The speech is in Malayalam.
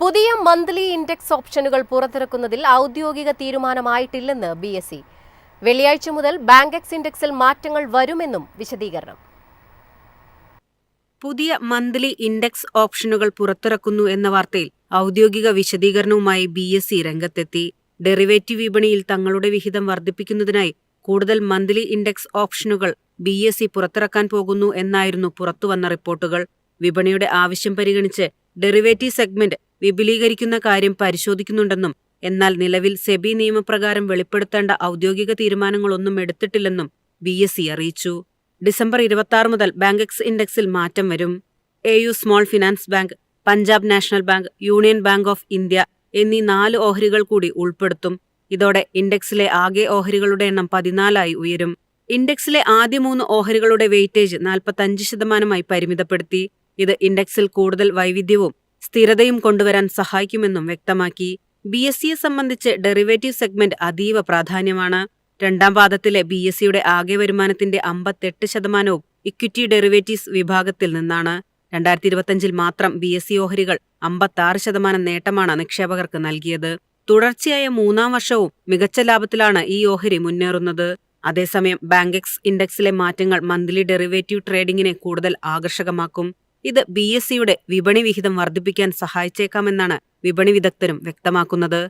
പുതിയ മന്ത്ലി ഇൻഡെക്സ് ഓപ്ഷനുകൾ പുറത്തിറക്കുന്നതിൽ ഔദ്യോഗിക തീരുമാനമായിട്ടില്ലെന്ന് BSE. വെള്ളിയാഴ്ച മുതൽ ബാങ്കെക്സ് ഇൻഡെക്സിൽ മാറ്റങ്ങൾ വരുമെന്നും വിശദീകരണം. പുതിയ മന്ത്ലി ഇൻഡെക്സ് ഓപ്ഷനുകൾ പുറത്തിറക്കുന്നു എന്ന വാർത്തയിൽ ഔദ്യോഗിക വിശദീകരണവുമായി BSE രംഗത്തെത്തി. ഡെറിവേറ്റീവ് വിപണിയിൽ തങ്ങളുടെ വിഹിതം വർദ്ധിപ്പിക്കുന്നതിനായി കൂടുതൽ മന്ത്ലി ഇൻഡെക്സ് ഓപ്ഷനുകൾ BSE പുറത്തിറക്കാൻ പോകുന്നു എന്നായിരുന്നു പുറത്തുവന്ന റിപ്പോർട്ടുകൾ. വിപണിയുടെ ആവശ്യം പരിഗണിച്ച് ഡെറിവേറ്റീവ് സെഗ്മെന്റ് വിപുലീകരിക്കുന്ന കാര്യം പരിശോധിക്കുന്നുണ്ടെന്നും എന്നാൽ നിലവിൽ സെബി നിയമപ്രകാരം വെളിപ്പെടുത്തേണ്ട ഔദ്യോഗിക തീരുമാനങ്ങളൊന്നും എടുത്തിട്ടില്ലെന്നും BSE അറിയിച്ചു. ഡിസംബർ 26 മുതൽ ബാങ്കെക്സ് ഇൻഡെക്സിൽ മാറ്റം വരും. AU small finance bank, Punjab national bank, union bank of India എന്നീ 4 ഓഹരികൾ കൂടി ഉൾപ്പെടുത്തും. ഇതോടെ ഇൻഡെക്സിലെ ആകെ ഓഹരികളുടെ എണ്ണം 14 ഉയരും. ഇൻഡെക്സിലെ ആദ്യ 3 ഓഹരികളുടെ വെയിറ്റേജ് 45% പരിമിതപ്പെടുത്തി. ഇത് ഇൻഡെക്സിൽ കൂടുതൽ വൈവിധ്യവും സ്ഥിരതയും കൊണ്ടുവരാൻ സഹായിക്കുമെന്നും വ്യക്തമാക്കി. BSEയെ സംബന്ധിച്ച് ഡെറിവേറ്റീവ് സെഗ്മെന്റ് അതീവ പ്രാധാന്യമാണ്. രണ്ടാം പാദത്തിലെ BSEയുടെ ആകെ വരുമാനത്തിന്റെ 58% ഇക്വിറ്റി ഡെറിവേറ്റീവ്സ് വിഭാഗത്തിൽ നിന്നാണ്. 2025 മാത്രം BSE ഓഹരികൾ 56% നേട്ടമാണ് നിക്ഷേപകർക്ക് നൽകിയത്. തുടർച്ചയായ 3-ാം വർഷവും മികച്ച ലാഭത്തിലാണ് ഈ ഓഹരി മുന്നേറുന്നത്. അതേസമയം ബാങ്കെക്സ് ഇൻഡെക്സിലെ മാറ്റങ്ങൾ മന്ത്ലി ഡെറിവേറ്റീവ് ട്രേഡിംഗിനെ കൂടുതൽ ആകർഷകമാക്കും. ഇത് BSEയുടെ വിപണി വിഹിതം വർദ്ധിപ്പിക്കാൻ സഹായിച്ചേക്കാമെന്നാണ് വിപണി വിദഗ്ധരും വ്യക്തമാക്കുന്നത്.